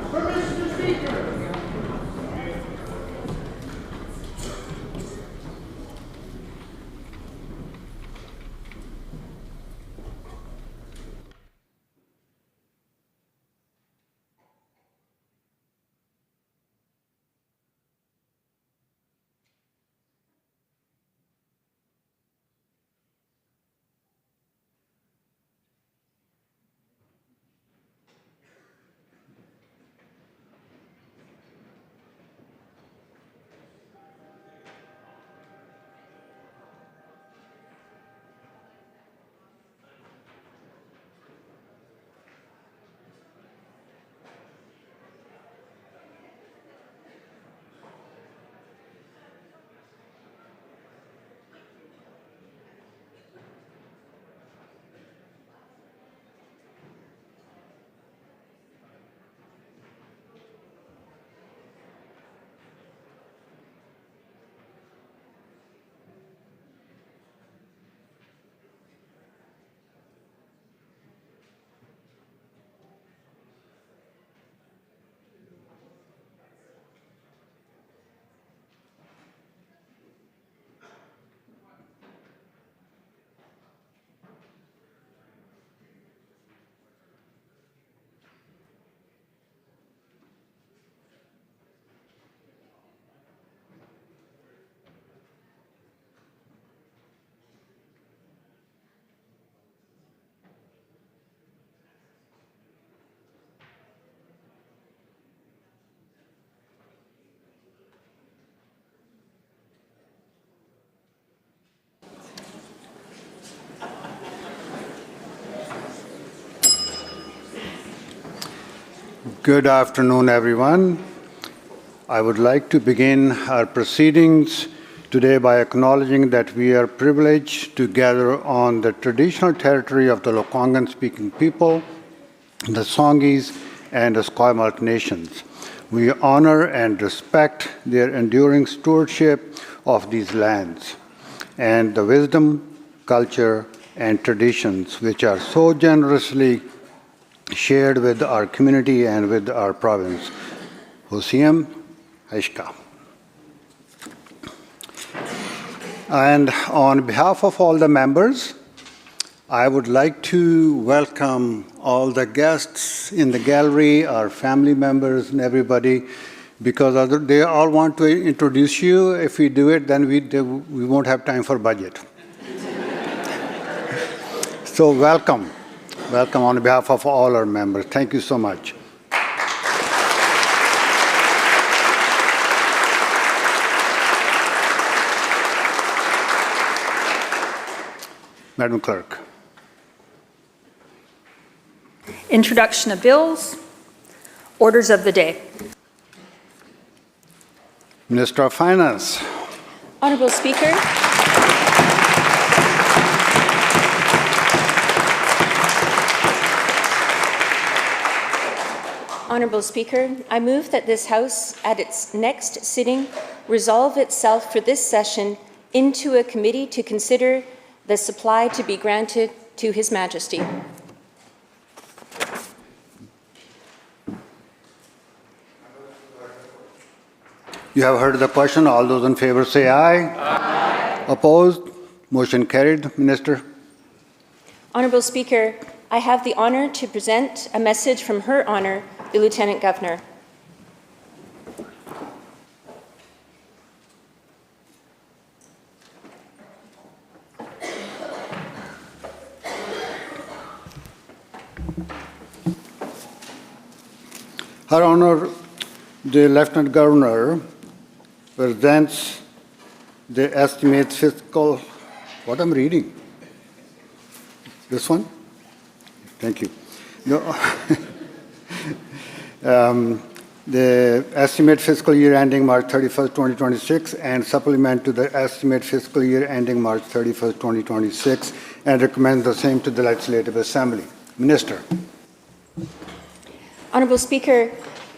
Mr. Speaker. Good afternoon, everyone. I would like to begin our proceedings today by acknowledging that we are privileged to gather on the traditional territory of the Lekwungen-speaking people, the Songhees, and the Esquimalt nations. We honor and respect their enduring stewardship of these lands and the wisdom, culture, and traditions which are so generously shared with our community and with our province. Hosiem Haishka. And on behalf of all the members, I would like to welcome all the guests in the gallery, our family members and everybody, because they all want to introduce you. If we do it, then we won't have time for budget. So welcome. Welcome on behalf of all our members. Thank you so much. Madam Clerk. Introduction of bills. Orders of the day. Minister of Finance. Honorable Speaker. Honorable Speaker, I move that this House, at its next sitting, resolve itself for this session into a committee to consider the supply to be granted to His Majesty. You have heard the question. All those in favor say aye. Aye. Opposed? Motion carried. Minister. Honorable Speaker, I have the honor to present a message from Her Honor, the Lieutenant Governor. Her Honor, the Lieutenant Governor presents the estimate fiscal, what I'm reading? This one? Thank you. No. The estimate fiscal year ending March 31st, 2026, and supplement to the estimate fiscal year ending March 31st, 2026, and recommend the same to the Legislative Assembly. Minister. Honorable Speaker,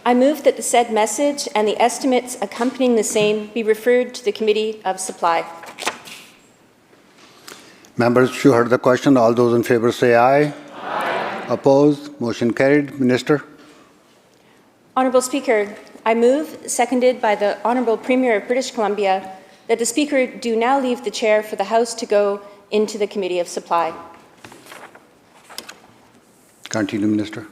I move that the said message and the estimates accompanying the same be referred to the Committee of Supply. Members, you heard the question. All those in favor say aye. Aye. Opposed? Motion carried. Minister. Honourable Speaker, I move, seconded by the Honourable Premier of British Columbia, that the Speaker do now leave the chair for the House to go into the Committee of Supply. Continue, Minister.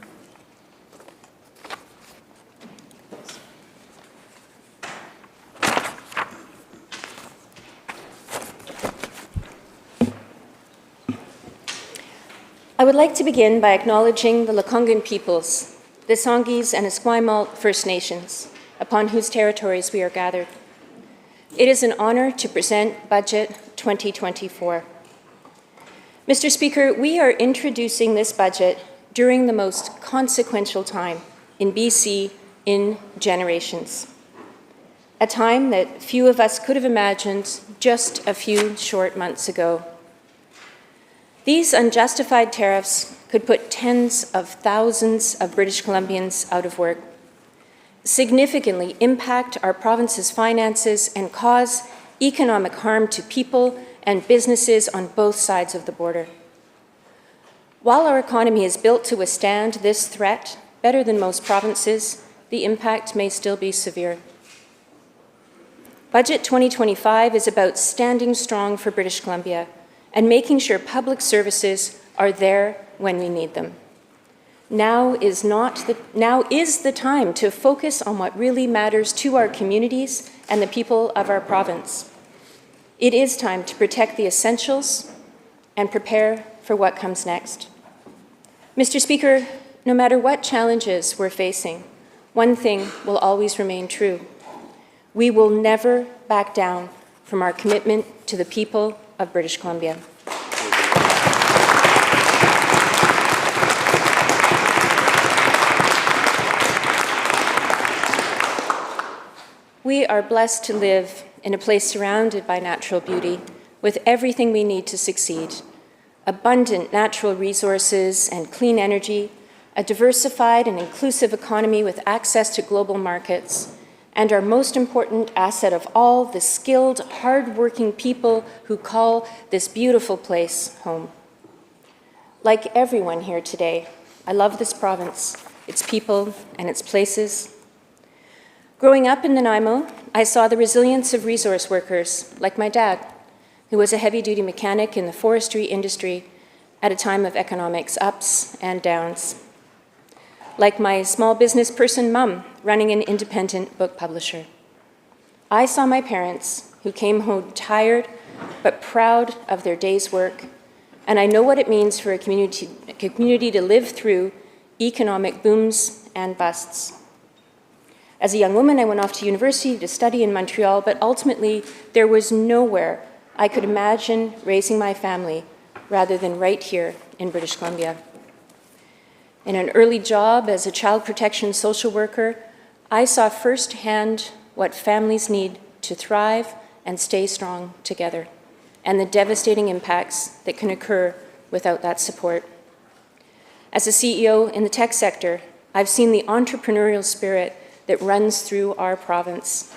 I would like to begin by acknowledging the Lekwungen peoples, the Songhees and Esquimalt First Nations, upon whose territories we are gathered. It is an honour to present Budget 2024. Mr. Speaker, we are introducing this budget during the most consequential time in BC in generations, a time that few of us could have imagined just a few short months ago. These unjustified tariffs could put tens of thousands of British Columbians out of work, significantly impact our province's finances, and cause economic harm to people and businesses on both sides of the border. While our economy is built to withstand this threat better than most provinces, the impact may still be severe. Budget 2025 is about standing strong for British Columbia and making sure public services are there when we need them. Now is the time to focus on what really matters to our communities and the people of our province. It is time to protect the essentials and prepare for what comes next. Mr. Speaker, no matter what challenges we're facing, one thing will always remain true. We will never back down from our commitment to the people of British Columbia. We are blessed to live in a place surrounded by natural beauty, with everything we need to succeed: abundant natural resources and clean energy, a diversified and inclusive economy with access to global markets, and our most important asset of all, the skilled, hard-working people who call this beautiful place home. Like everyone here today, I love this province, its people, and its places. Growing up in Nanaimo, I saw the resilience of resource workers, like my dad, who was a heavy-duty mechanic in the forestry industry at a time of economics ups and downs. Like my small business person mum, running an independent book publisher. I saw my parents, who came home tired but proud of their day's work, and I know what it means for a community to live through economic booms and busts. As a young woman, I went off to university to study in Montreal, but ultimately there was nowhere I could imagine raising my family rather than right here in British Columbia. In an early job as a child protection social worker, I saw firsthand what families need to thrive and stay strong together, and the devastating impacts that can occur without that support. As a CEO in the tech sector, I've seen the entrepreneurial spirit that runs through our province.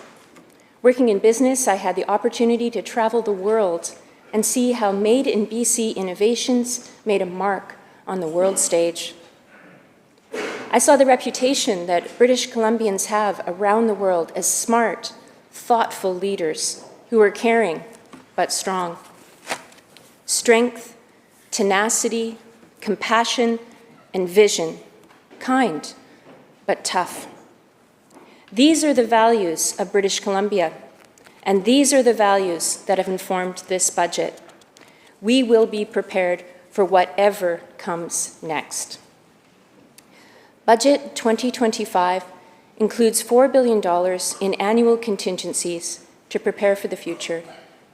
Working in business, I had the opportunity to travel the world and see how Made in BC innovations made a mark on the world stage. I saw the reputation that British Columbians have around the world as smart, thoughtful leaders who are caring but strong. Strength, tenacity, compassion, and vision, kind but tough. These are the values of British Columbia, and these are the values that have informed this budget. We will be prepared for whatever comes next. Budget 2025 includes $4 billion in annual contingencies to prepare for the future,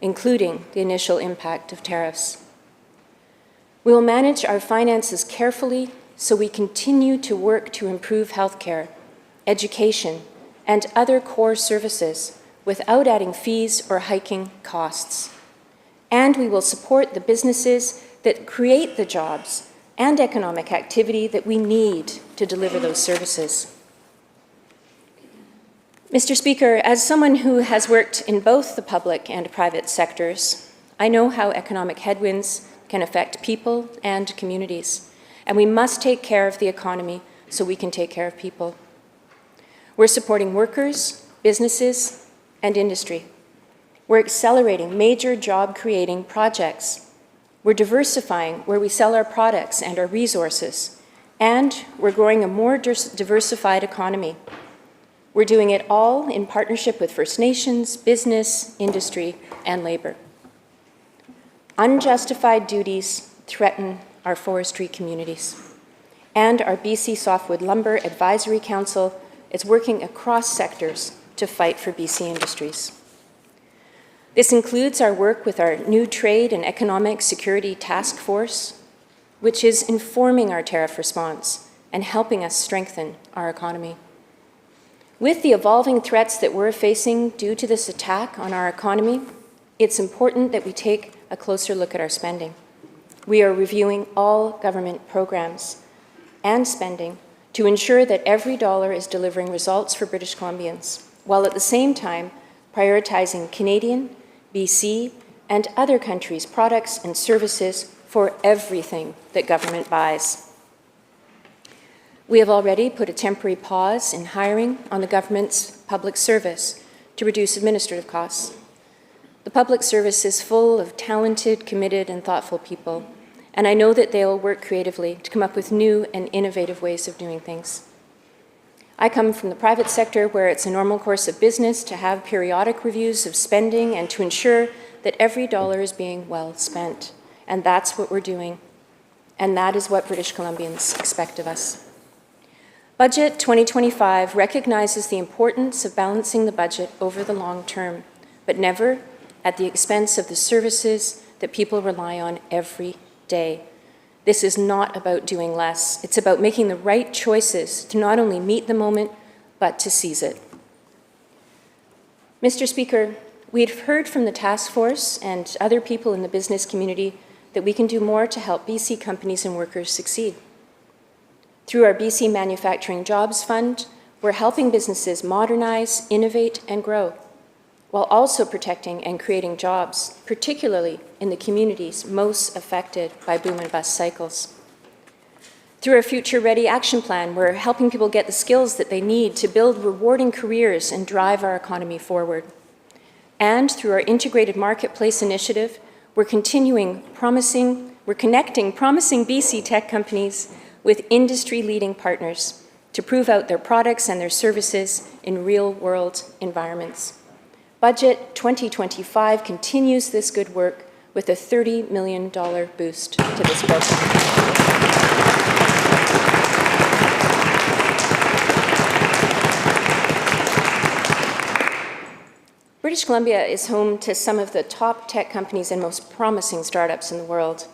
including the initial impact of tariffs. We will manage our finances carefully so we continue to work to improve healthcare, education, and other core services without adding fees or hiking costs. And we will support the businesses that create the jobs and economic activity that we need to deliver those services. Mr. Speaker, as someone who has worked in both the public and private sectors, I know how economic headwinds can affect people and communities, and we must take care of the economy so we can take care of people. We're supporting workers, businesses, and industry. We're accelerating major job-creating projects. We're diversifying where we sell our products and our resources. And we're growing a more diversified economy. We're doing it all in partnership with First Nations, business, industry, and labor. Unjustified duties threaten our forestry communities. And our BC Softwood Lumber Advisory Council is working across sectors to fight for BC industries. This includes our work with our new Trade and Economic Security Task Force, which is informing our tariff response and helping us strengthen our economy. With the evolving threats that we're facing due to this attack on our economy, it's important that we take a closer look at our spending. We are reviewing all government programs and spending to ensure that every dollar is delivering results for British Columbians, while at the same time prioritizing Canadian, BC, and other countries' products and services for everything that government buys. We have already put a temporary pause in hiring on the government's public service to reduce administrative costs. The public service is full of talented, committed, and thoughtful people, and I know that they'll work creatively to come up with new and innovative ways of doing things. I come from the private sector where it's a normal course of business to have periodic reviews of spending and to ensure that every dollar is being well spent. And that's what we're doing. And that is what British Columbians expect of us. Budget 2025 recognizes the importance of balancing the budget over the long term, but never at the expense of the services that people rely on every day. This is not about doing less. It's about making the right choices to not only meet the moment, but to seize it. Mr. Speaker, we've heard from the task force and other people in the business community that we can do more to help BC companies and workers succeed. Through our BC Manufacturing Jobs Fund, we're helping businesses modernize, innovate, and grow, while also protecting and creating jobs, particularly in the communities most affected by boom and bust cycles. Through our Future Ready Action Plan, we're helping people get the skills that they need to build rewarding careers and drive our economy forward. And through our Integrated Marketplace Initiative, we're connecting promising BC tech companies with industry-leading partners to prove out their products and their services in real-world environments. Budget 2025 continues this good work with a $30 million boost to this program. British Columbia is home to some of the top tech companies and most promising startups in the world.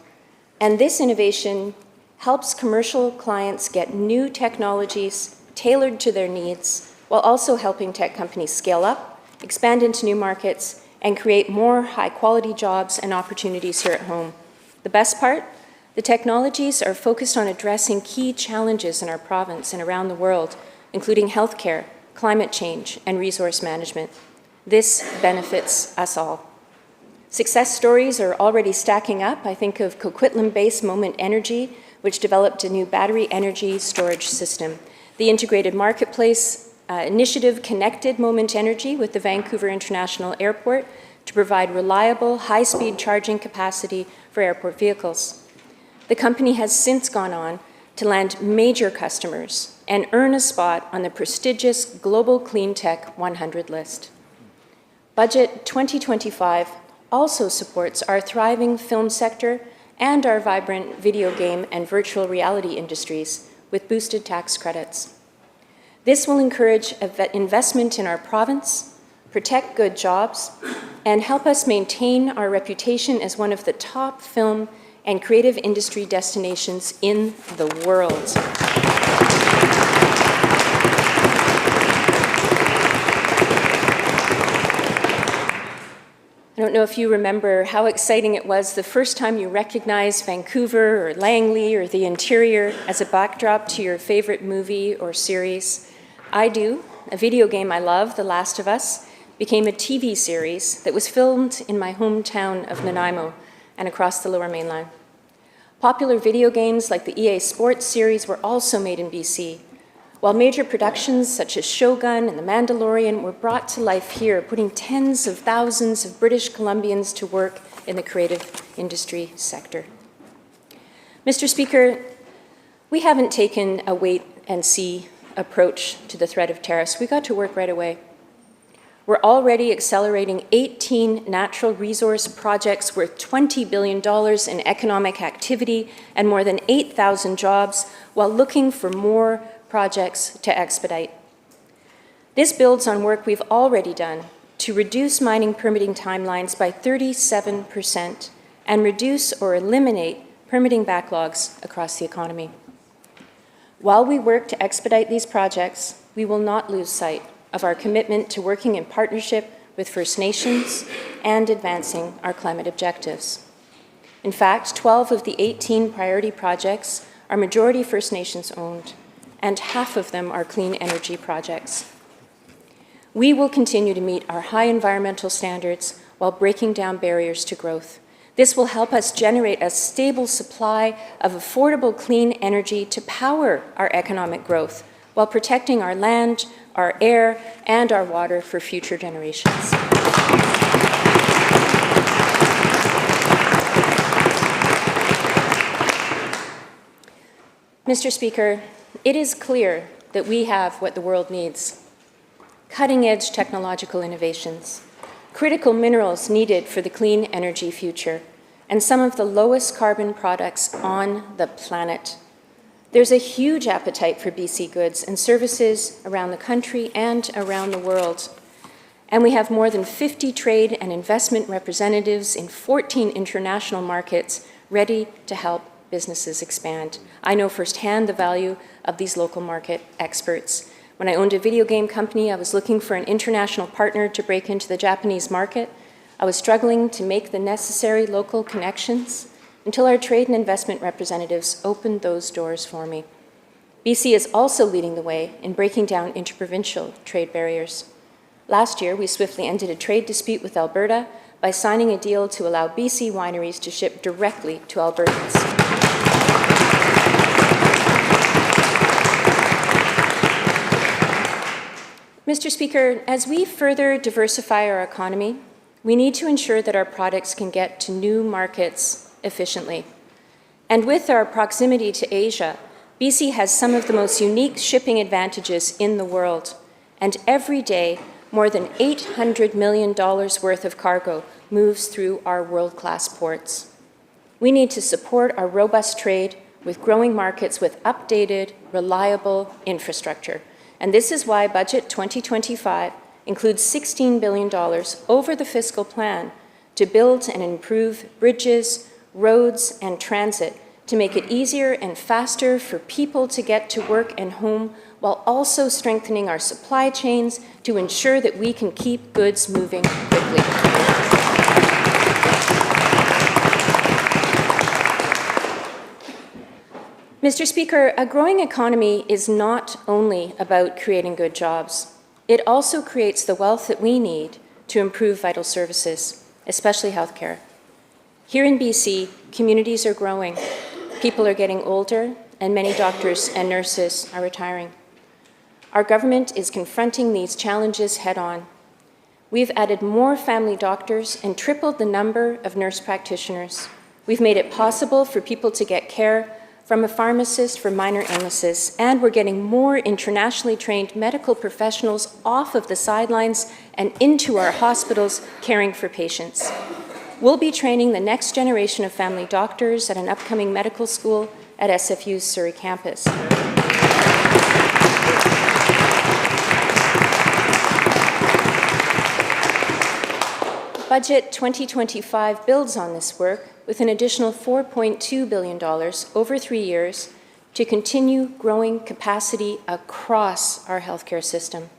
And this innovation helps commercial clients get new technologies tailored to their needs, while also helping tech companies scale up, expand into new markets, and create more high-quality jobs and opportunities here at home. The best part? The technologies are focused on addressing key challenges in our province and around the world, including healthcare, climate change, and resource management. This benefits us all. Success stories are already stacking up. I think of Coquitlam-based Moment Energy, which developed a new battery energy storage system. The Integrated Marketplace Initiative connected Moment Energy with the Vancouver International Airport to provide reliable, high-speed charging capacity for airport vehicles. The company has since gone on to land major customers and earn a spot on the prestigious Global Clean Tech 100 list. Budget 2025 also supports our thriving film sector and our vibrant video game and virtual reality industries with boosted tax credits. This will encourage investment in our province, protect good jobs, and help us maintain our reputation as one of the top film and creative industry destinations in the world. I don't know if you remember how exciting it was the first time you recognized Vancouver or Langley or the interior as a backdrop to your favorite movie or series. I do. A video game I love, The Last of Us, became a TV series that was filmed in my hometown of Nanaimo and across the Lower Mainland. Popular video games like the EA Sports series were also made in BC. while major productions such as Shogun and The Mandalorian were brought to life here, putting tens of thousands of British Columbians to work in the creative industry sector. Mr. Speaker, we haven't taken a wait-and-see approach to the threat of tariffs. We got to work right away. We're already accelerating 18 natural resource projects worth $20 billion in economic activity and more than 8,000 jobs, while looking for more projects to expedite. This builds on work we've already done to reduce mining permitting timelines by 37% and reduce or eliminate permitting backlogs across the economy. While we work to expedite these projects, we will not lose sight of our commitment to working in partnership with First Nations and advancing our climate objectives. In fact, 12 of the 18 priority projects are majority First Nations owned, and half of them are clean energy projects. We will continue to meet our high environmental standards while breaking down barriers to growth. This will help us generate a stable supply of affordable clean energy to power our economic growth while protecting our land, our air, and our water for future generations. Mr. Speaker, it is clear that we have what the world needs: cutting-edge technological innovations, critical minerals needed for the clean energy future, and some of the lowest carbon products on the planet. There's a huge appetite for BC goods and services around the country and around the world. And we have more than 50 trade and investment representatives in 14 international markets ready to help businesses expand. I know firsthand the value of these local market experts. When I owned a video game company, I was looking for an international partner to break into the Japanese market. I was struggling to make the necessary local connections until our trade and investment representatives opened those doors for me. BC is also leading the way in breaking down interprovincial trade barriers. Last year, we swiftly ended a trade dispute with Alberta by signing a deal to allow BC wineries to ship directly to Albertans. Mr. Speaker, as we further diversify our economy, we need to ensure that our products can get to new markets efficiently. And with our proximity to Asia, BC has some of the most unique shipping advantages in the world. And every day, more than $800 million worth of cargo moves through our world-class ports. We need to support our robust trade with growing markets with updated, reliable infrastructure. And this is why Budget 2025 includes $16 billion over the fiscal plan to build and improve bridges, roads, and transit to make it easier and faster for people to get to work and home, while also strengthening our supply chains to ensure that we can keep goods moving quickly. Mr. Speaker, a growing economy is not only about creating good jobs. It also creates the wealth that we need to improve vital services, especially healthcare. Here in BC, communities are growing, people are getting older, and many doctors and nurses are retiring. Our government is confronting these challenges head-on. We've added more family doctors and tripled the number of nurse practitioners. We've made it possible for people to get care from a pharmacist for minor illnesses, and we're getting more internationally trained medical professionals off of the sidelines and into our hospitals caring for patients. We'll be training the next generation of family doctors at an upcoming medical school at SFU's Surrey campus. Budget 2025 builds on this work with an additional $4.2 billion over 3 years to continue growing capacity across our healthcare system.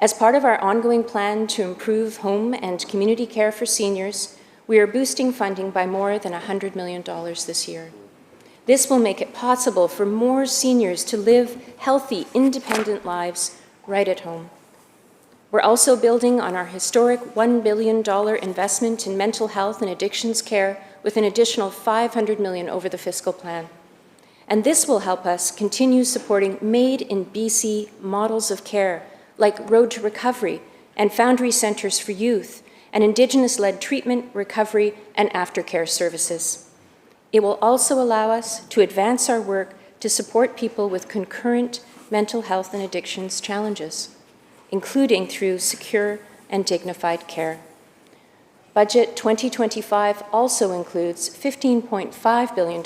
As part of our ongoing plan to improve home and community care for seniors, we are boosting funding by more than $100 million this year. This will make it possible for more seniors to live healthy, independent lives right at home. We're also building on our historic $1 billion investment in mental health and addictions care with an additional $500 million over the fiscal plan. And this will help us continue supporting made in BC models of care, like Road to Recovery and Foundry Centres for Youth, and Indigenous-led treatment, recovery, and aftercare services. It will also allow us to advance our work to support people with concurrent mental health and addictions challenges, including through secure and dignified care. Budget 2025 also includes $15.5 billion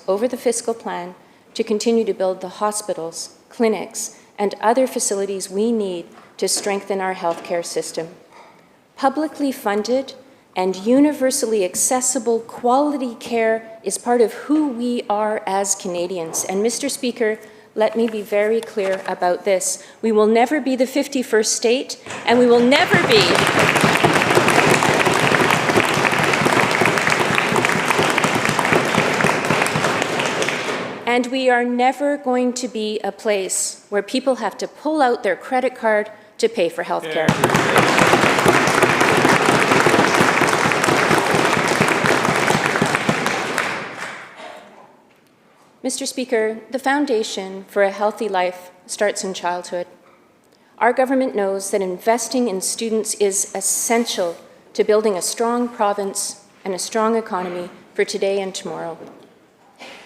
over the fiscal plan to continue to build the hospitals, clinics, and other facilities we need to strengthen our healthcare system. Publicly funded and universally accessible quality care is part of who we are as Canadians. And Mr. Speaker, let me be very clear about this. We will never be the 51st state, and we will never be and we are never going to be a place where people have to pull out their credit card to pay for health care. Mr. Speaker, the foundation for a healthy life starts in childhood. Our government knows that investing in students is essential to building a strong province and a strong economy for today and tomorrow.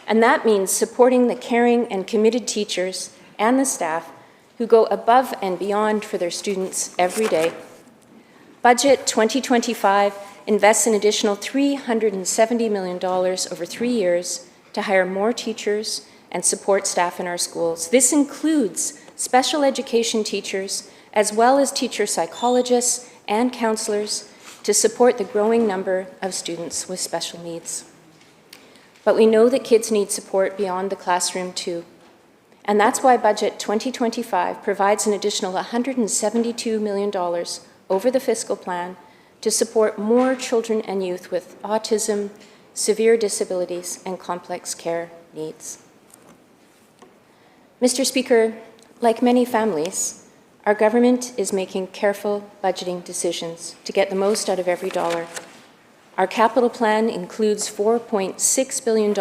And that means supporting the caring and committed teachers and the staff who go above and beyond for their students every day. Budget 2025 invests an additional $370 million over 3 years to hire more teachers and support staff in our schools. This includes special education teachers, as well as teacher psychologists and counselors to support the growing number of students with special needs. But we know that kids need support beyond the classroom too. And that's why Budget 2025 provides an additional $172 million over the fiscal plan to support more children and youth with autism, severe disabilities, and complex care needs. Mr. Speaker, like many families, our government is making careful budgeting decisions to get the most out of every dollar. Our capital plan includes $4.6 billion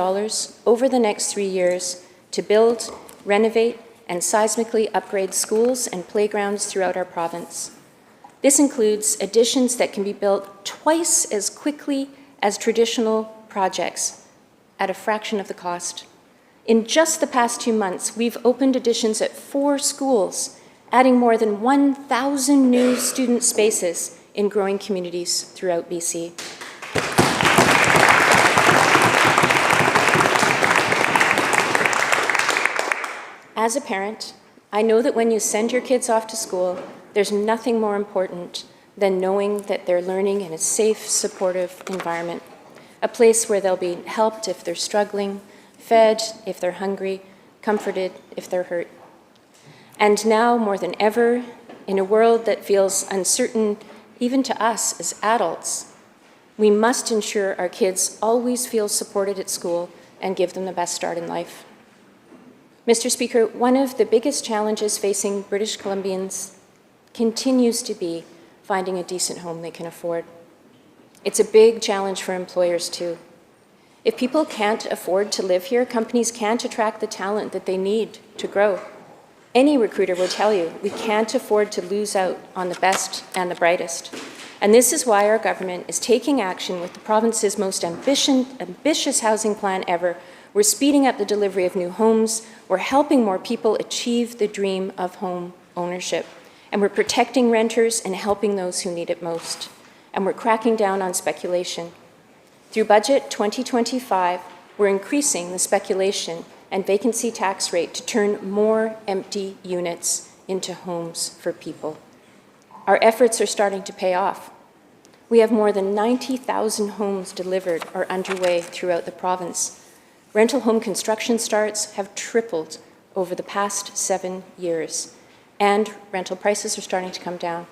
over the next 3 years to build, renovate, and seismically upgrade schools and playgrounds throughout our province. This includes additions that can be built twice as quickly as traditional projects at a fraction of the cost. In just the past 2 months, we've opened additions at 4 schools, adding more than 1,000 new student spaces in growing communities throughout BC. As a parent, I know that when you send your kids off to school, there's nothing more important than knowing that they're learning in a safe, supportive environment, a place where they'll be helped if they're struggling, fed if they're hungry, comforted if they're hurt. And now, more than ever, in a world that feels uncertain even to us as adults, we must ensure our kids always feel supported at school and give them the best start in life. Mr. Speaker, one of the biggest challenges facing British Columbians continues to be finding a decent home they can afford. It's a big challenge for employers too. If people can't afford to live here, companies can't attract the talent that they need to grow. Any recruiter will tell you we can't afford to lose out on the best and the brightest. And this is why our government is taking action with the province's most ambitious housing plan ever. We're speeding up the delivery of new homes. We're helping more people achieve the dream of home ownership. And we're protecting renters and helping those who need it most. And we're cracking down on speculation. Through Budget 2025, we're increasing the speculation and vacancy tax rate to turn more empty units into homes for people. Our efforts are starting to pay off. We have more than 90,000 homes delivered or underway throughout the province. Rental home construction starts have tripled over the past 7 years, and rental prices are starting to come down.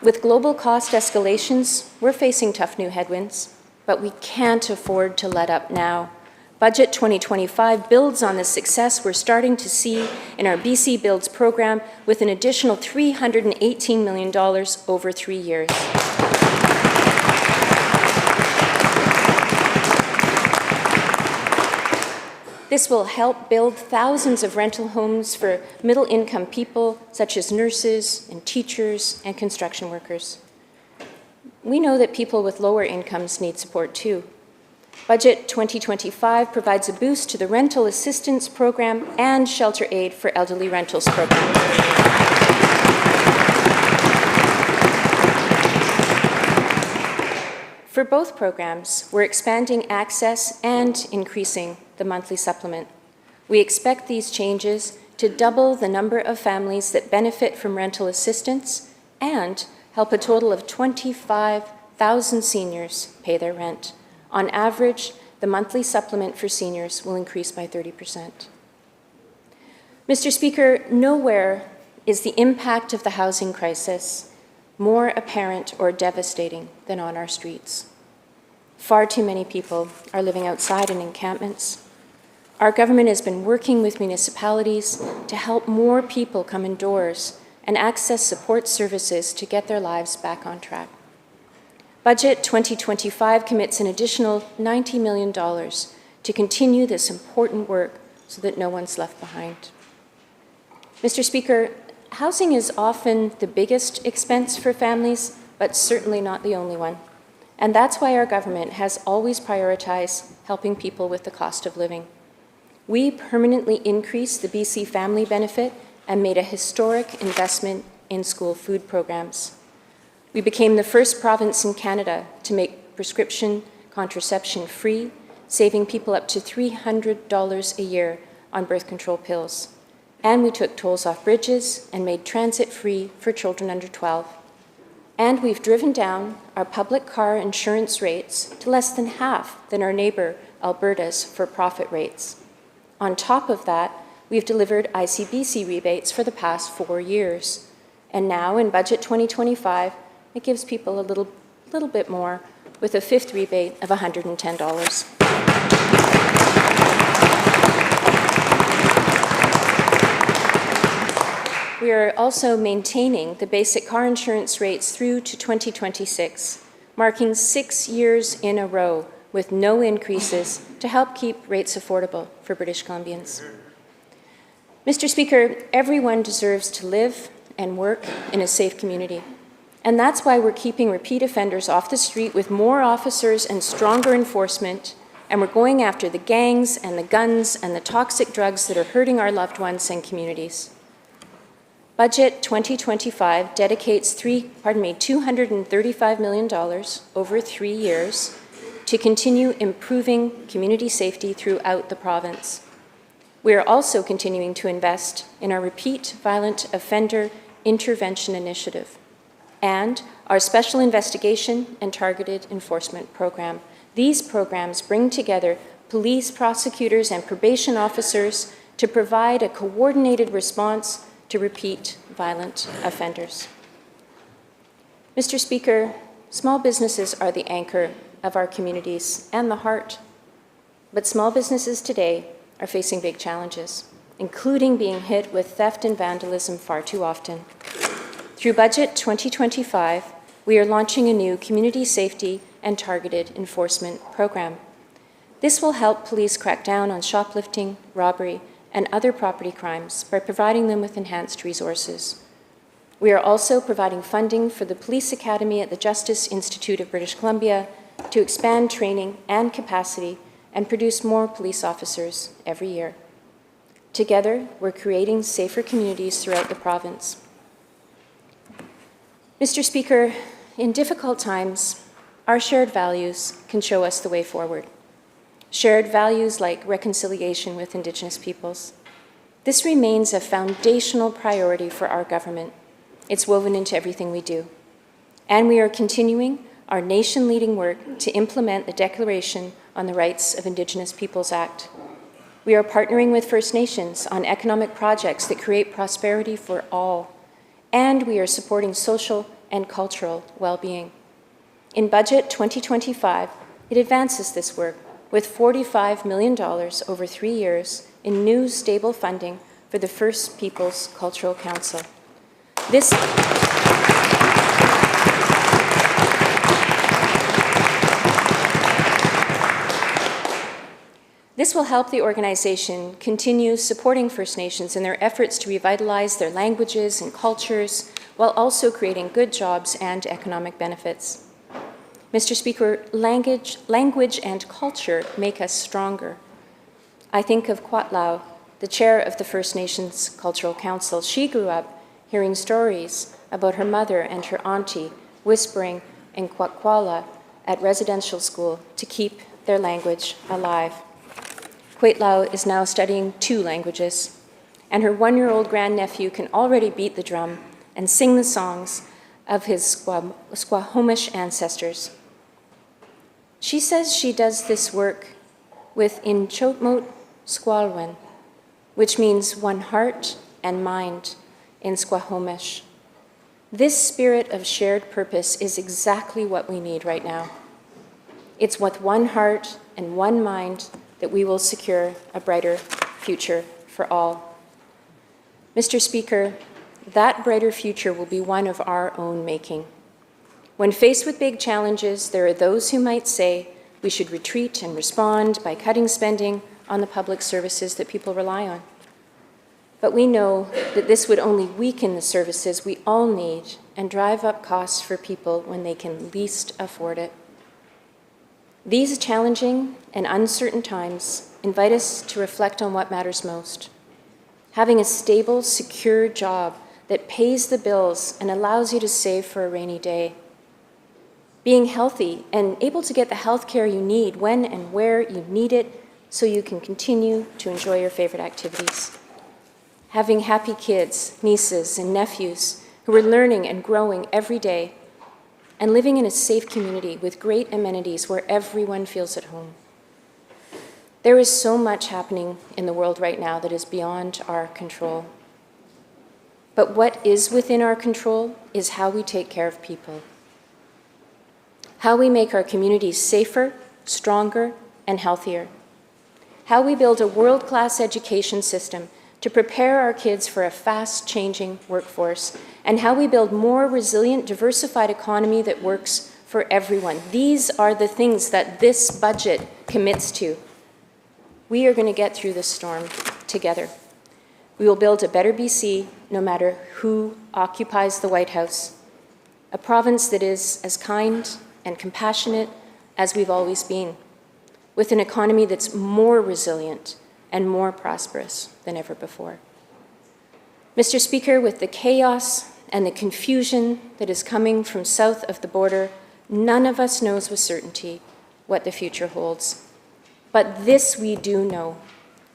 With global cost escalations, we're facing tough new headwinds, but we can't afford to let up now. Budget 2025 builds on the success we're starting to see in our BC Builds program with an additional $318 million over 3 years. This will help build thousands of rental homes for middle-income people, such as nurses and teachers and construction workers. We know that people with lower incomes need support too. Budget 2025 provides a boost to the Rental Assistance Program and Shelter Aid for Elderly Rentals Program. For both programs, we're expanding access and increasing the monthly supplement. We expect these changes to double the number of families that benefit from rental assistance and help a total of 25,000 seniors pay their rent. On average, the monthly supplement for seniors will increase by 30%. Mr. Speaker, nowhere is the impact of the housing crisis more apparent or devastating than on our streets. Far too many people are living outside in encampments. Our government has been working with municipalities to help more people come indoors and access support services to get their lives back on track. Budget 2025 commits an additional $90 million to continue this important work so that no one's left behind. Mr. Speaker, housing is often the biggest expense for families, but certainly not the only one. And that's why our government has always prioritized helping people with the cost of living. We permanently increased the BC Family Benefit and made a historic investment in school food programs. We became the first province in Canada to make prescription contraception free, saving people up to $300 a year on birth control pills. And we took tolls off bridges and made transit free for children under 12. And we've driven down our public car insurance rates to less than half than our neighbor Alberta's for-profit rates. On top of that, we've delivered ICBC rebates for the past 4 years. And now in Budget 2025, it gives people a little bit more with a fifth rebate of $110. We are also maintaining the basic car insurance rates through to 2026, marking 6 years in a row with no increases to help keep rates affordable for British Columbians. Mr. Speaker, everyone deserves to live and work in a safe community. And that's why we're keeping repeat offenders off the street with more officers and stronger enforcement, and we're going after the gangs and the guns and the toxic drugs that are hurting our loved ones and communities. Budget 2025 dedicates $235 million over 3 years to continue improving community safety throughout the province. We are also continuing to invest in our Repeat Violent Offender Intervention Initiative and our Special Investigation and Targeted Enforcement Program. These programs bring together police, prosecutors, and probation officers to provide a coordinated response to repeat violent offenders. Mr. Speaker, small businesses are the anchor of our communities and the heart. But small businesses today are facing big challenges, including being hit with theft and vandalism far too often. Through Budget 2025, we are launching a new community safety and targeted enforcement program. This will help police crack down on shoplifting, robbery, and other property crimes by providing them with enhanced resources. We are also providing funding for the Police Academy at the Justice Institute of British Columbia to expand training and capacity and produce more police officers every year. Together, we're creating safer communities throughout the province. Mr. Speaker, in difficult times, our shared values can show us the way forward. Shared values like reconciliation with Indigenous peoples. This remains a foundational priority for our government. It's woven into everything we do. And we are continuing our nation-leading work to implement the Declaration on the Rights of Indigenous Peoples Act. We are partnering with First Nations on economic projects that create prosperity for all, and we are supporting social and cultural well-being. In Budget 2025, it advances this work with $45 million over 3 years in new stable funding for the First Peoples Cultural Council. This will help the organization continue supporting First Nations in their efforts to revitalize their languages and cultures while also creating good jobs and economic benefits. Mr. Speaker, language and culture make us stronger. I think of Kwatlau, the chair of the First Nations Cultural Council. She grew up hearing stories about her mother and her auntie whispering in Kwakwala at residential school to keep their language alive. Kwatlau is now studying 2 languages, and her 1-year-old grandnephew can already beat the drum and sing the songs of his Squamish ancestors. She says she does this work with Inchotmot Squalwen, which means one heart and mind in Squamish. This spirit of shared purpose is exactly what we need right now. It's with one heart and one mind that we will secure a brighter future for all. Mr. Speaker, that brighter future will be one of our own making. When faced with big challenges, there are those who might say we should retreat and respond by cutting spending on the public services that people rely on. But we know that this would only weaken the services we all need and drive up costs for people when they can least afford it. These challenging and uncertain times invite us to reflect on what matters most. Having a stable, secure job that pays the bills and allows you to save for a rainy day. Being healthy and able to get the health care you need when and where you need it so you can continue to enjoy your favorite activities. Having happy kids, nieces, and nephews who are learning and growing every day, and living in a safe community with great amenities where everyone feels at home. There is so much happening in the world right now that is beyond our control. But what is within our control is how we take care of people, how we make our communities safer, stronger, and healthier, how we build a world-class education system to prepare our kids for a fast-changing workforce, and how we build more resilient, diversified economy that works for everyone. These are the things that this budget commits to. We are going to get through this storm together. We will build a better BC no matter who occupies the White House, a province that is as kind and compassionate as we've always been, with an economy that's more resilient and more prosperous than ever before. Mr. Speaker, with the chaos and the confusion that is coming from south of the border, none of us knows with certainty what the future holds. But this we do know.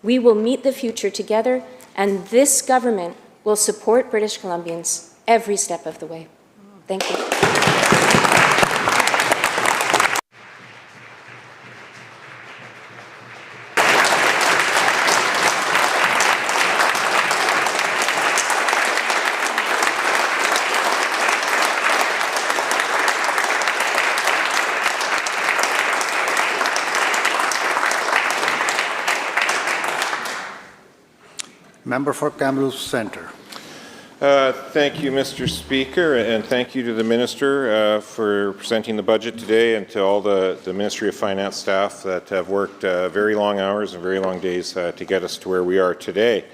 We will meet the future together, and this government will support British Columbians every step of the way. Thank you. Member for Kamloops Centre. Thank you, Mr. Speaker, and thank you to the Minister for presenting the budget today, and to all the Ministry of Finance staff that have worked very long hours and very long days to get us to where we are today.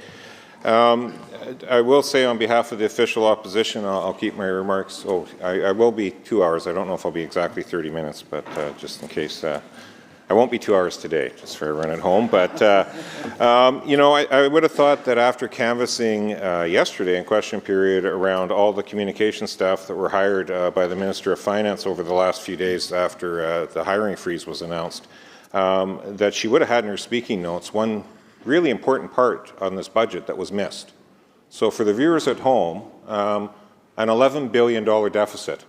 I will say on behalf of the official opposition, I'll keep my remarks. I will be 2 hours. I don't know if I'll be exactly 30 minutes, but just in case. I won't be 2 hours today, just for everyone at home. But, you know, I would have thought that after canvassing yesterday in question period around all the communication staff that were hired by the Minister of Finance over the last few days after the hiring freeze was announced, that she would have had in her speaking notes one really important part on this budget that was missed. So for the viewers at home, an $11 billion deficit.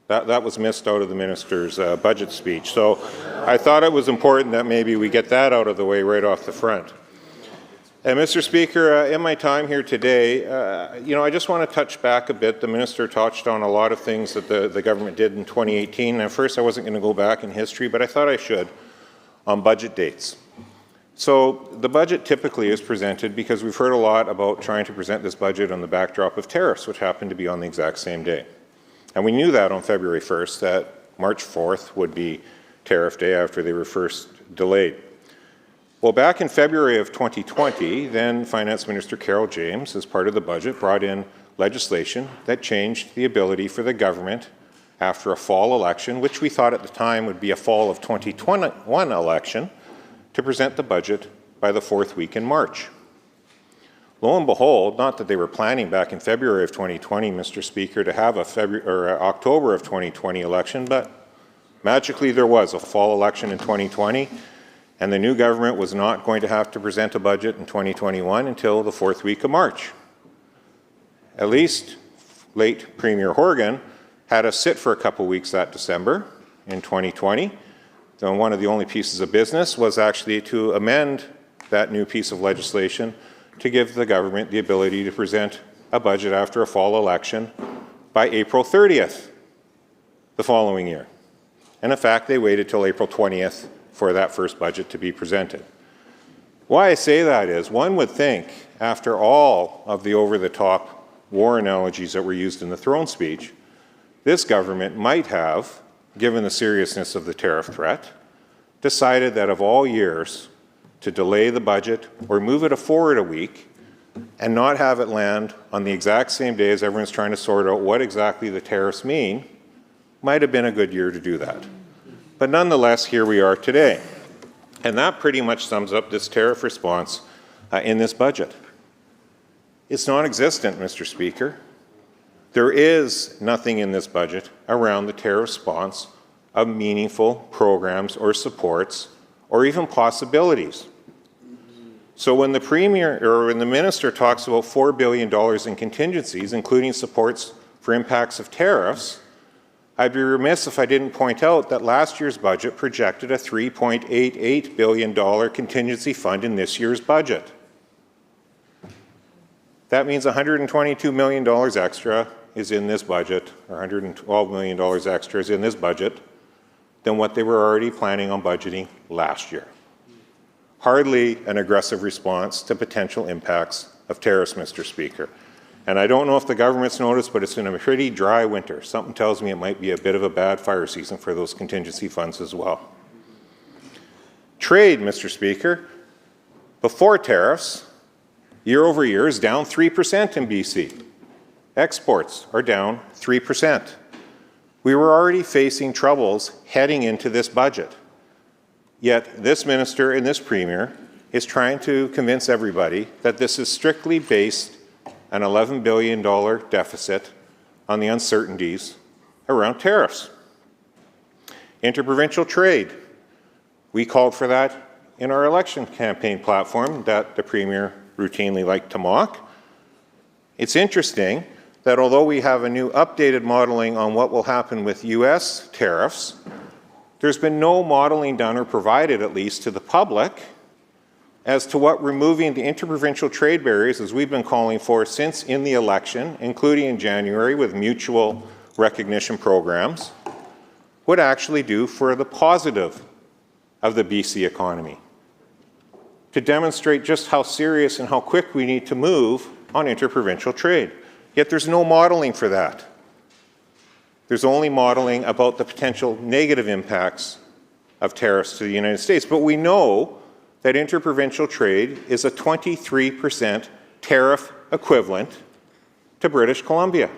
That was missed out of the Minister's budget speech. So I thought it was important that maybe we get that out of the way right off the front. And Mr. Speaker, in my time here today, you know, I just want to touch back a bit. The Minister touched on a lot of things that the government did in 2018. At first, I wasn't going to go back in history, but I thought I should on budget dates. So the budget typically is presented, because we've heard a lot about trying to present this budget on the backdrop of tariffs, which happened to be on the exact same day. And we knew that on February 1st, that March 4th would be tariff day after they were first delayed. Well, back in February of 2020, then Finance Minister Carol James, as part of the budget, brought in legislation that changed the ability for the government after a fall election, which we thought at the time would be a fall of 2021 election, to present the budget by the 4th week in March. Lo and behold, not that they were planning back in February of 2020, Mr. Speaker, to have a October of 2020 election, but magically there was a fall election in 2020, and the new government was not going to have to present a budget in 2021 until the 4th week of March. At least late Premier Horgan had us sit for a couple weeks that December in 2020. Then one of the only pieces of business was actually to amend that new piece of legislation to give the government the ability to present a budget after a fall election by April 30th the following year. And in fact, they waited till April 20th for that first budget to be presented. Why I say that is, one would think, after all of the over-the-top war analogies that were used in the throne speech, this government might have, given the seriousness of the tariff threat, decided that of all years to delay the budget or move it forward a week and not have it land on the exact same day as everyone's trying to sort out what exactly the tariffs mean, might have been a good year to do that. But nonetheless, here we are today. And that pretty much sums up this tariff response in this budget. It's non-existent, Mr. Speaker. There is nothing in this budget around the tariff response of meaningful programs or supports or even possibilities. So when the Premier or when the Minister talks about $4 billion in contingencies, including supports for impacts of tariffs, I'd be remiss if I didn't point out that last year's budget projected a $3.88 billion contingency fund in this year's budget. That means $122 million extra is in this budget, or $112 million extra is in this budget, than what they were already planning on budgeting last year. Hardly an aggressive response to potential impacts of tariffs, Mr. Speaker. And I don't know if the government's noticed, but it's been a pretty dry winter. Something tells me it might be a bit of a bad fire season for those contingency funds as well. Trade, Mr. Speaker, before tariffs, year over year is down 3% in BC. Exports are down 3%. We were already facing troubles heading into this budget. Yet this minister and this premier is trying to convince everybody that this is strictly based an $11 billion deficit on the uncertainties around tariffs. Interprovincial trade. We called for that in our election campaign platform that the Premier routinely liked to mock. It's interesting that although we have a new updated modeling on what will happen with US tariffs, there's been no modeling done or provided, at least to the public, as to what removing the interprovincial trade barriers, as we've been calling for since in the election, including in January with mutual recognition programs, would actually do for the positive of the BC economy, to demonstrate just how serious and how quick we need to move on interprovincial trade. Yet there's no modeling for that. There's only modeling about the potential negative impacts of tariffs to the United States. But we know that interprovincial trade is a 23% tariff equivalent to British Columbia.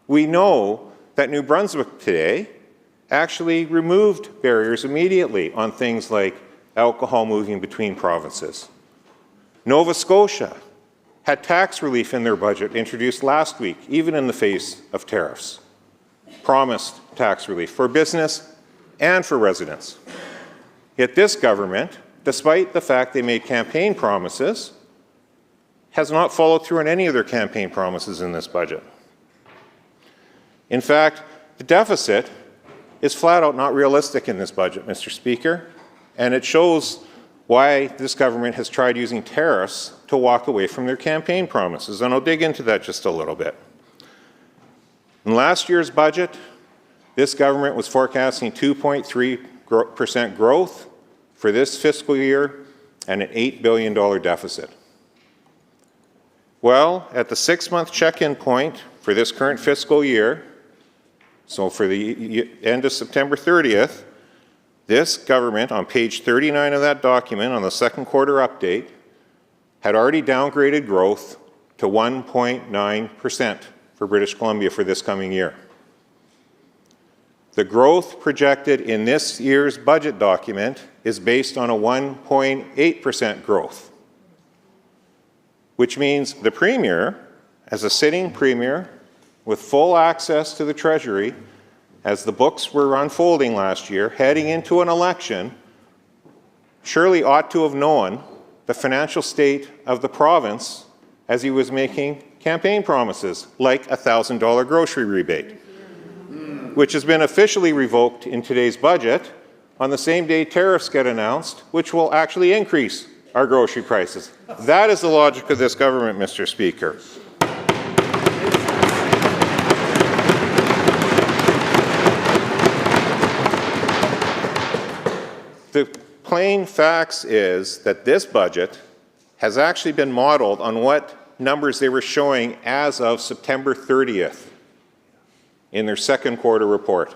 We know that New Brunswick today actually removed barriers immediately on things like alcohol moving between provinces. Nova Scotia had tax relief in their budget introduced last week, even in the face of tariffs. Promised tax relief for business and for residents. Yet this government, despite the fact they made campaign promises, has not followed through on any of their campaign promises in this budget. In fact, the deficit is flat out not realistic in this budget, Mr. Speaker, and it shows why this government has tried using tariffs to walk away from their campaign promises, and I'll dig into that just a little bit. In last year's budget, this government was forecasting 2.3% growth for this fiscal year and an $8 billion deficit. Well, at the 6-month check-in point for this current fiscal year, so for the end of September 30th, This government, on page 39 of that document, on the second quarter update, had already downgraded growth to 1.9% for British Columbia for this coming year. The growth projected in this year's budget document is based on a 1.8% growth, which means the Premier, as a sitting Premier with full access to the Treasury, as the books were unfolding last year, heading into an election, surely ought to have known the financial state of the province as he was making campaign promises, like a $1,000 grocery rebate, which has been officially revoked in today's budget on the same day tariffs get announced, which will actually increase our grocery prices. That is the logic of this government, Mr. Speaker. The plain facts is that this budget has actually been modeled on what numbers they were showing as of September 30th in their second quarter report.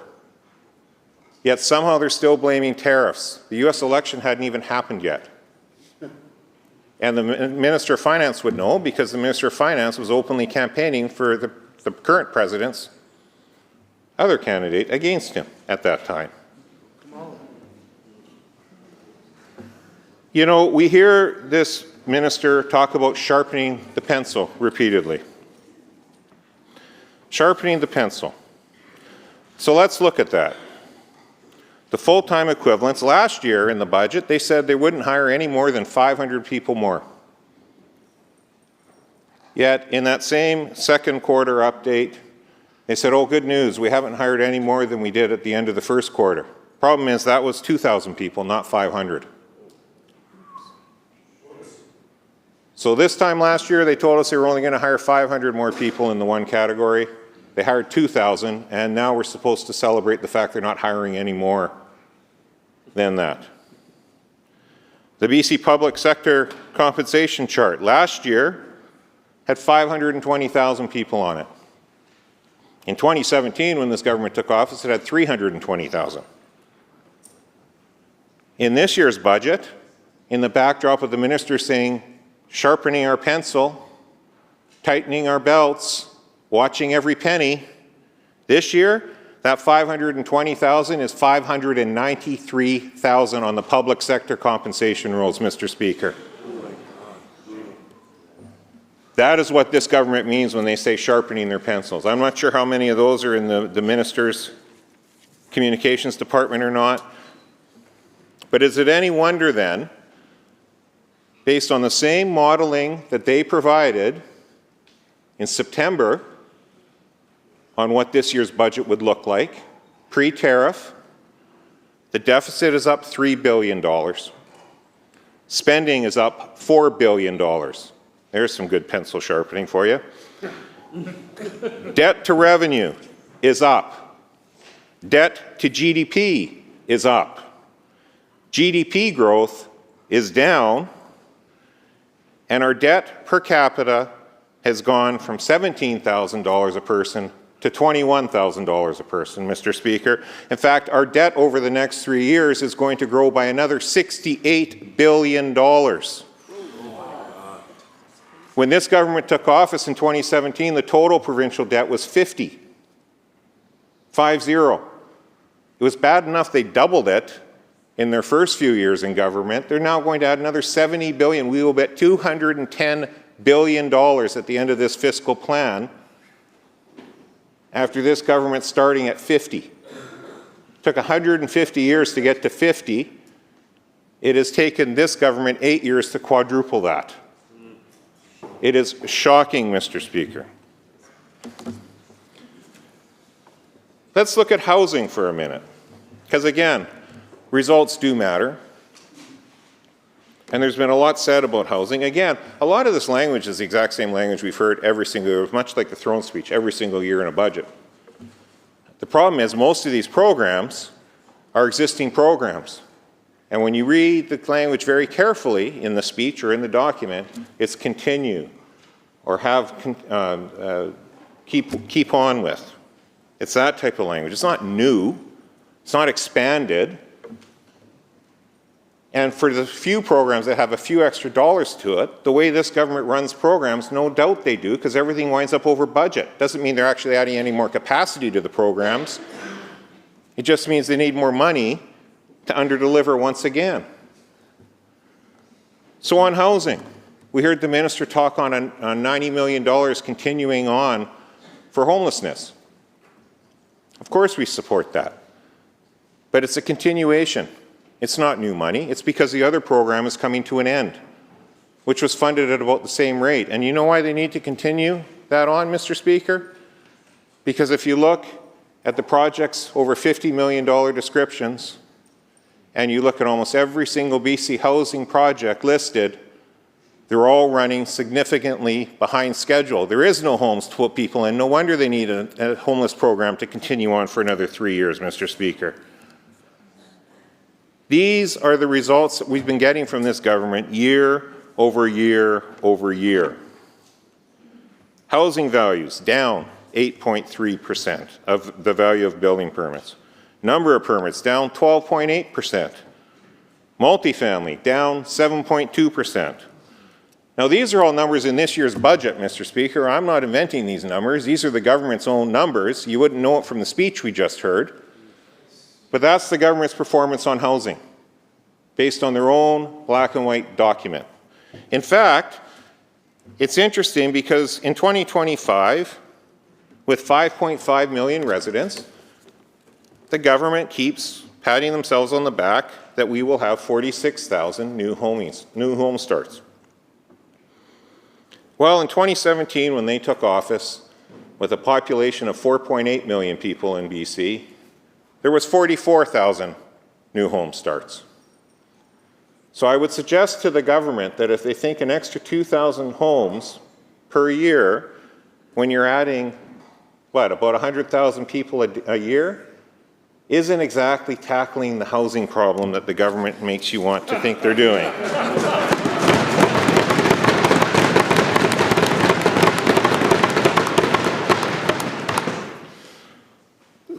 Yet somehow they're still blaming tariffs. The U.S. election hadn't even happened yet. And the Minister of Finance would know, because the Minister of Finance was openly campaigning for the current president's other candidate against him at that time. You know, we hear this minister talk about sharpening the pencil repeatedly. Sharpening the pencil. So let's look at that. The full-time equivalents, last year in the budget, they said they wouldn't hire any more than 500 people more. Yet, in that same second quarter update, they said, oh, good news, we haven't hired any more than we did at the end of the first quarter. Problem is, that was 2,000 people, not 500. So this time last year, they told us they were only going to hire 500 more people in the one category. They hired 2,000, and now we're supposed to celebrate the fact they're not hiring any more than that. The BC public sector compensation chart last year had 520,000 people on it. In 2017, when this government took office, it had 320,000. In this year's budget, in the backdrop of the minister saying, sharpening our pencil, tightening our belts, watching every penny, this year, that 520,000 is 593,000 on the public sector compensation rolls, Mr. Speaker. That is what this government means when they say sharpening their pencils. I'm not sure how many of those are in the minister's communications department or not. But is it any wonder then, based on the same modeling that they provided in September on what this year's budget would look like, pre-tariff, the deficit is up $3 billion. Spending is up $4 billion. There's some good pencil sharpening for you. Debt to revenue is up. Debt to GDP is up. GDP growth is down, and our debt per capita has gone from $17,000 a person to $21,000 a person, Mr. Speaker. In fact, our debt over the next 3 years is going to grow by another $68 billion. When this government took office in 2017, the total provincial debt was 50. 5-0. It was bad enough they doubled it in their first few years in government. They're now going to add another $70 billion. We will bet $210 billion at the end of this fiscal plan after this government starting at 50. It took 150 years to get to 50. It has taken this government 8 years to quadruple that. It is shocking, Mr. Speaker. Let's look at housing for a minute, because again, results do matter. And there's been a lot said about housing. Again, a lot of this language is the exact same language we've heard every single year, much like the throne speech, every single year in a budget. The problem is most of these programs are existing programs. And when you read the language very carefully in the speech or in the document, it's continue or have keep on with. It's that type of language. It's not new. It's not expanded. And for the few programs that have a few extra dollars to it, the way this government runs programs, no doubt they do, because everything winds up over budget. Doesn't mean they're actually adding any more capacity to the programs. It just means they need more money to underdeliver once again. So on housing, we heard the minister talk on $90 million continuing on for homelessness. Of course we support that. But it's a continuation. It's not new money. It's because the other program is coming to an end, which was funded at about the same rate. And you know why they need to continue that on, Mr. Speaker? Because if you look at the project's over $50 million descriptions, and you look at almost every single BC housing project listed, they're all running significantly behind schedule. There is no homes to put people in. No wonder they need a homeless program to continue on for another 3 years, Mr. Speaker. These are the results that we've been getting from this government year over year over year. Housing values down 8.3% of the value of building permits. Number of permits down 12.8%. Multifamily down 7.2%. Now these are all numbers in this year's budget, Mr. Speaker. I'm not inventing these numbers. These are the government's own numbers. You wouldn't know it from the speech we just heard. But that's the government's performance on housing, based on their own black and white document. In fact, it's interesting because in 2025, with 5.5 million residents, the government keeps patting themselves on the back that we will have 46,000 new home starts. Well, in 2017, when they took office, with a population of 4.8 million people in BC, there was 44,000 new home starts. So I would suggest to the government that if they think an extra 2,000 homes per year, when you're adding, what, about 100,000 people a year, isn't exactly tackling the housing problem that the government makes you want to think they're doing.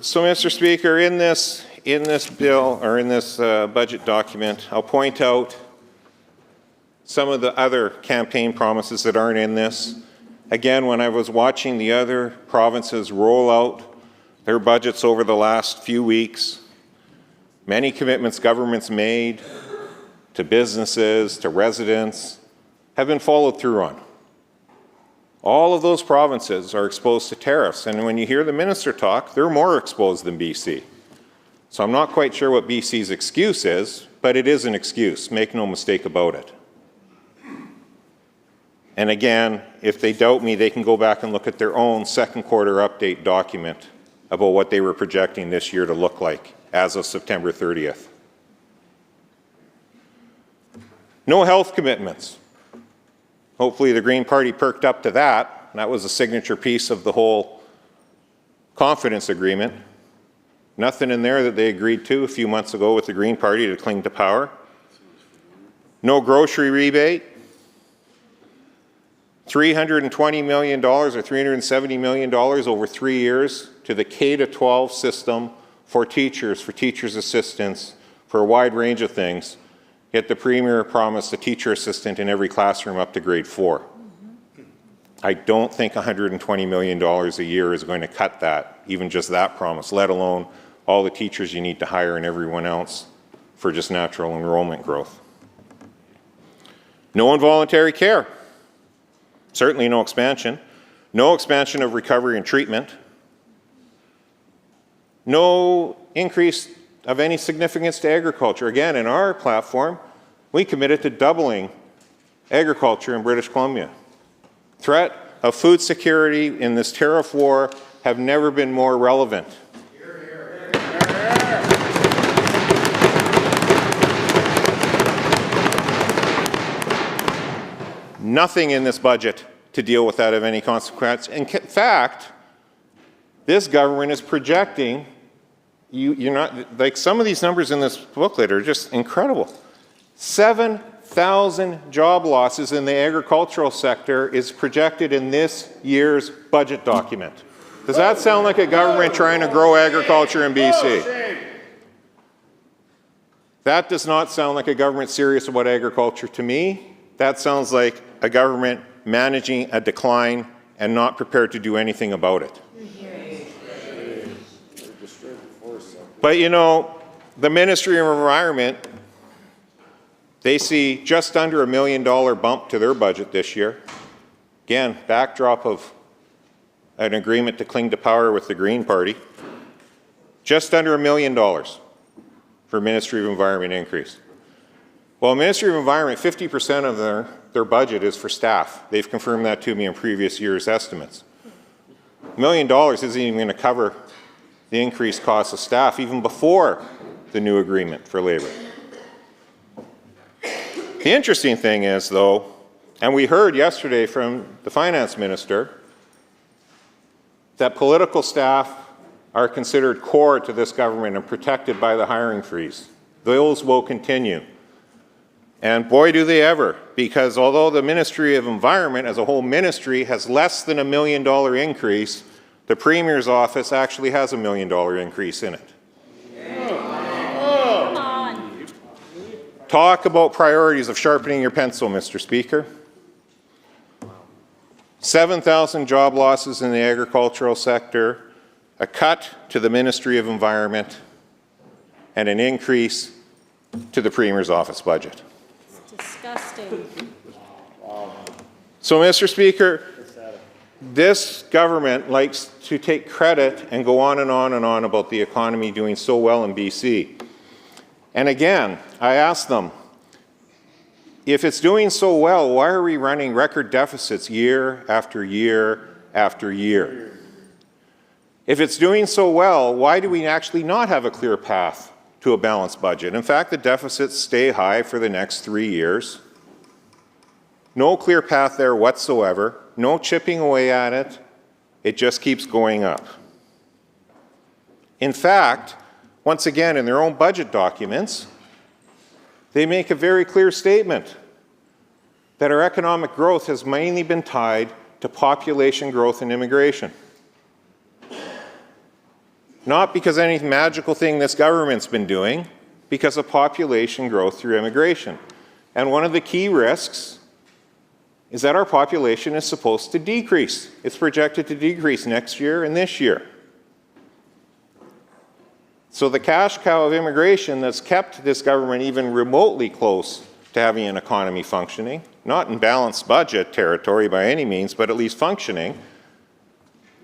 So, Mr. Speaker, in this bill, or in this budget document, I'll point out some of the other campaign promises that aren't in this. Again, when I was watching the other provinces roll out their budgets over the last few weeks, many commitments governments made to businesses, to residents, have been followed through on. All of those provinces are exposed to tariffs, and when you hear the minister talk, they're more exposed than BC. So I'm not quite sure what BC's excuse is, but it is an excuse, make no mistake about it. And again, if they doubt me, they can go back and look at their own second quarter update document about what they were projecting this year to look like as of September 30th. No health commitments. Hopefully the Green Party perked up to that. That was a signature piece of the whole confidence agreement. Nothing in there that they agreed to a few months ago with the Green Party to cling to power. No grocery rebate. $320 million or $370 million over 3 years to the K-12 system for teachers' assistants, for a wide range of things. Yet the Premier promised a teacher assistant in every classroom up to grade 4. I don't think $120 million a year is going to cut that, even just that promise, let alone all the teachers you need to hire and everyone else for just natural enrollment growth. No involuntary care. Certainly no expansion. No expansion of recovery and treatment. No increase of any significance to agriculture. Again, in our platform, we committed to doubling agriculture in British Columbia. Threat of food security in this tariff war have never been more relevant. Nothing in this budget to deal with that of any consequence. In fact, this government is projecting, you're not, like some of these numbers in this booklet are just incredible. 7,000 job losses in the agricultural sector is projected in this year's budget document. Does that sound like a government trying to grow agriculture in BC? That does not sound like a government serious about agriculture to me. That sounds like a government managing a decline and not prepared to do anything about it. But you know, the Ministry of Environment, they see just under $1 million bump to their budget this year. Again, backdrop of an agreement to cling to power with the Green Party. Just under $1 million for Ministry of Environment increase. Well, Ministry of Environment, 50% of their budget is for staff. They've confirmed that to me in previous years' estimates. $1 million isn't even going to cover the increased costs of staff even before the new agreement for labour. The interesting thing is, though, and we heard yesterday from the Finance Minister, that political staff are considered core to this government and protected by the hiring freeze. Those will continue. And boy, do they ever, because although the Ministry of Environment as a whole ministry has less than $1 million increase, the Premier's office actually has $1 million increase in it. Come on. Talk about priorities of sharpening your pencil, Mr. Speaker. 7,000 job losses in the agricultural sector, a cut to the Ministry of Environment, and an increase to the Premier's office budget. It's disgusting. So, Mr. Speaker, this government likes to take credit and go on and on and on about the economy doing so well in BC. And again, I ask them, if it's doing so well, why are we running record deficits year after year after year? If it's doing so well, why do we actually not have a clear path to a balanced budget? In fact, the deficits stay high for the next 3 years. No clear path there whatsoever, no chipping away at it. It just keeps going up. In fact, once again, in their own budget documents, they make a very clear statement that our economic growth has mainly been tied to population growth and immigration. Not because any magical thing this government's been doing, because of population growth through immigration. And one of the key risks is that our population is supposed to decrease. It's projected to decrease next year and this year. So the cash cow of immigration that's kept this government even remotely close to having an economy functioning, not in balanced budget territory by any means, but at least functioning,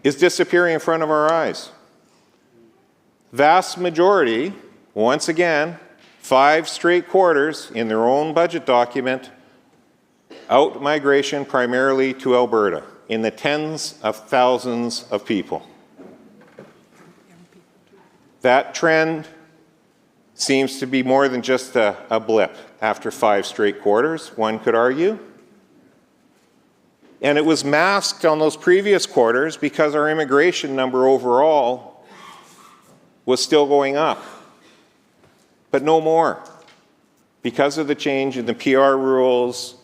is disappearing in front of our eyes. Vast majority, once again, 5 straight quarters in their own budget document, out migration primarily to Alberta, in the tens of thousands of people. That trend seems to be more than just a blip after 5 straight quarters, one could argue. And it was masked on those previous quarters because our immigration number overall was still going up, but no more. Because of the change in the PR rules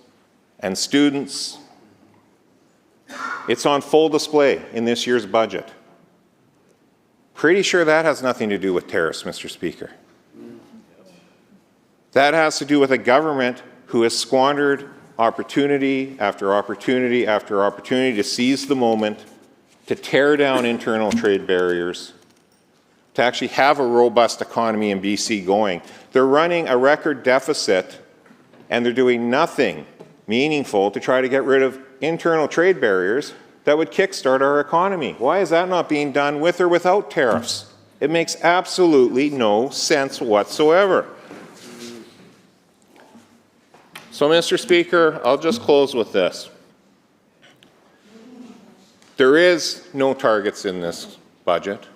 and students, it's on full display in this year's budget. Pretty sure that has nothing to do with tariffs, Mr. Speaker. That has to do with a government who has squandered opportunity after opportunity after opportunity to seize the moment, to tear down internal trade barriers, to actually have a robust economy in BC going. They're running a record deficit, and they're doing nothing meaningful to try to get rid of internal trade barriers that would kickstart our economy. Why is that not being done with or without tariffs? It makes absolutely no sense whatsoever. So, Mr. Speaker, I'll just close with this. There is no targets in this budget.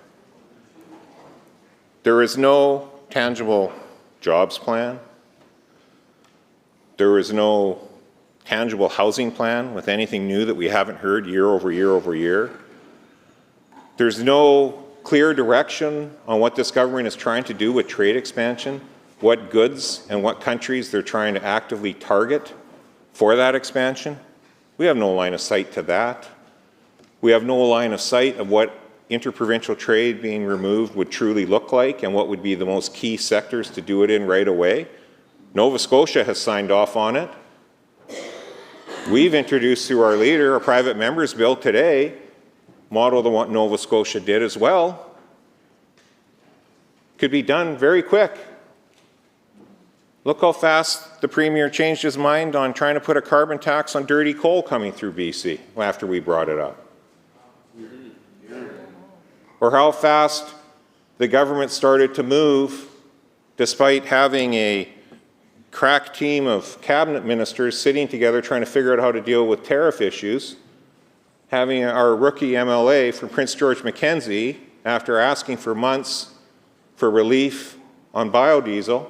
There is no tangible jobs plan. There is no tangible housing plan with anything new that we haven't heard year over year over year. There's no clear direction on what this government is trying to do with trade expansion, what goods and what countries they're trying to actively target for that expansion. We have no line of sight to that. We have no line of sight of what interprovincial trade being removed would truly look like and what would be the most key sectors to do it in right away. Nova Scotia has signed off on it. We've introduced through our leader a private members bill today, modeled on what Nova Scotia did as well. Could be done very quick. Look how fast the Premier changed his mind on trying to put a carbon tax on dirty coal coming through BC after we brought it up. Or how fast the government started to move despite having a crack team of cabinet ministers sitting together trying to figure out how to deal with tariff issues, having our rookie MLA from Prince George Mackenzie, after asking for months for relief on biodiesel,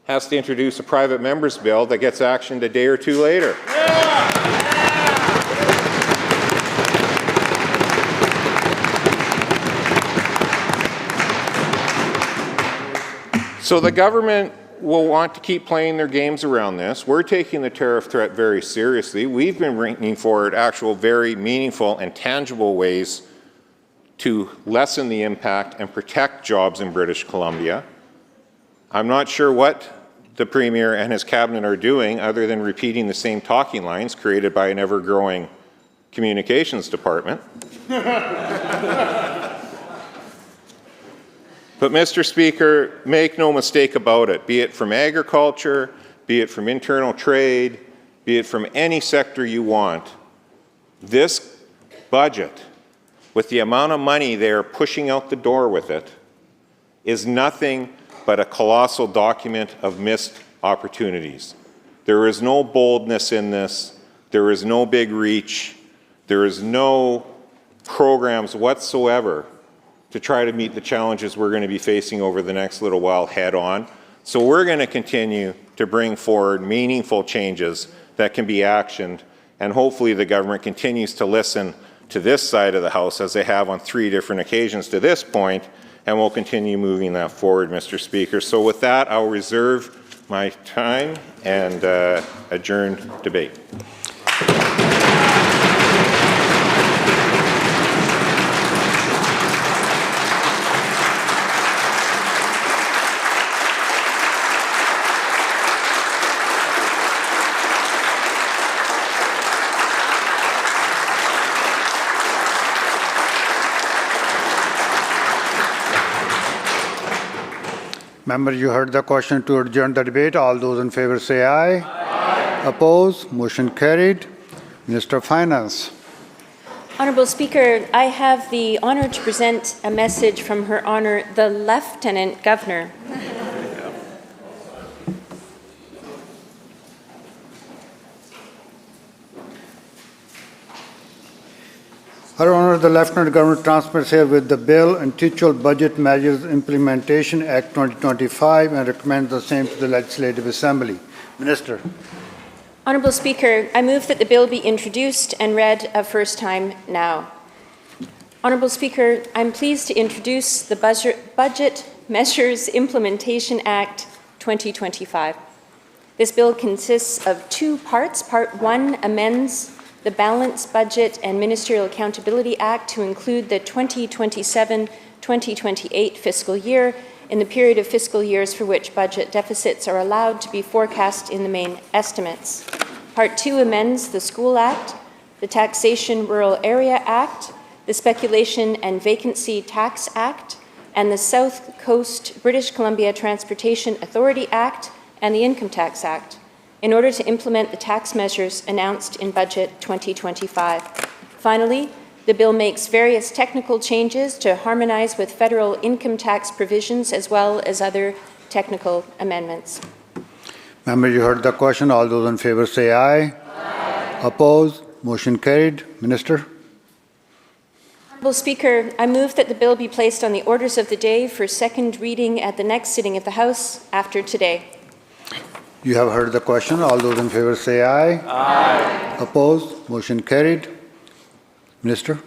has to introduce a private members bill that gets actioned a day or two later. So the government will want to keep playing their games around this. We're taking the tariff threat very seriously. We've been bringing forward actual very meaningful and tangible ways to lessen the impact and protect jobs in British Columbia. I'm not sure what the Premier and his cabinet are doing other than repeating the same talking lines created by an ever-growing communications department. But Mr. Speaker, make no mistake about it, be it from agriculture, be it from internal trade, be it from any sector you want, this budget, with the amount of money they are pushing out the door with it, is nothing but a colossal document of missed opportunities. There is no boldness in this. There is no big reach. There is no programs whatsoever to try to meet the challenges we're going to be facing over the next little while head on. So we're going to continue to bring forward meaningful changes that can be actioned, and hopefully the government continues to listen to this side of the House, as they have on 3 different occasions to this point, and we'll continue moving that forward, Mr. Speaker. So with that, I'll reserve my time and adjourn debate. Members, you heard the question to adjourn the debate. All those in favor say aye. Aye. Opposed? Motion carried. Minister of Finance. Honourable Speaker, I have the honour to present a message from Her Honour the Lieutenant Governor. Her Honour the Lieutenant Governor transmits here with the bill entitled Budget Measures Implementation Act 2025 and recommends the same to the Legislative Assembly. Minister. Honourable Speaker, I move that the bill be introduced and read a first time now. Honourable Speaker, I'm pleased to introduce the Budget Measures Implementation Act 2025. This bill consists of 2 parts. Part 1 amends the Balanced Budget and Ministerial Accountability Act to include the 2027-2028 fiscal year in the period of fiscal years for which budget deficits are allowed to be forecast in the main estimates. Part 2 amends the School Act, the Taxation Rural Area Act, the Speculation and Vacancy Tax Act, and the South Coast British Columbia Transportation Authority Act and the Income Tax Act, in order to implement the tax measures announced in Budget 2025. Finally, the bill makes various technical changes to harmonize with federal income tax provisions as well as other technical amendments. Members, you heard the question. All those in favor say aye. Aye. Opposed? Motion carried. Minister. Honourable Speaker, I move that the bill be placed on the orders of the day for second reading at the next sitting of the House after today. You have heard the question. All those in favor say aye. Aye. Opposed? Motion carried. Minister.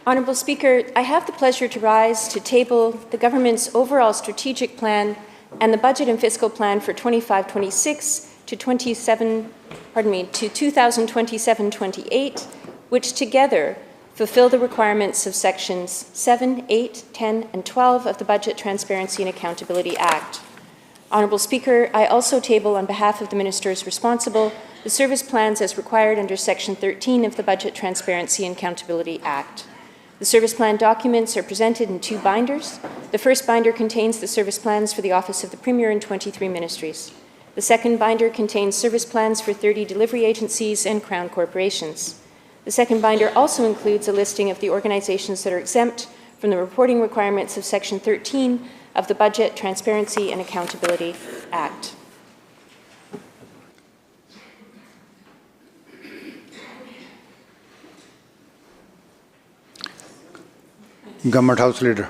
Honourable Speaker, I have the pleasure to rise to table the government's overall strategic plan and the budget and fiscal plan for 25-26 to 2027-28, which together fulfill the requirements of Sections 7, 8, 10, and 12 of the Budget Transparency and Accountability Act. Honourable Speaker, I also table on behalf of the ministers responsible the service plans as required under Section 13 of the Budget Transparency and Accountability Act. The service plan documents are presented in 2 binders. The first binder contains the service plans for the Office of the Premier and 23 ministries. The second binder contains service plans for 30 delivery agencies and Crown corporations. The second binder also includes a listing of the organizations that are exempt from the reporting requirements of Section 13 of the Budget Transparency and Accountability Act. Government House Leader.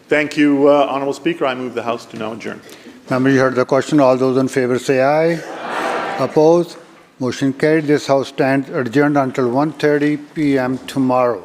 Thank you, Honourable Speaker. I move the House to now adjourn. Members, you heard the question. All those in favor say aye. Aye. Opposed? Motion carried. This House stands adjourned until 1:30 p.m. tomorrow.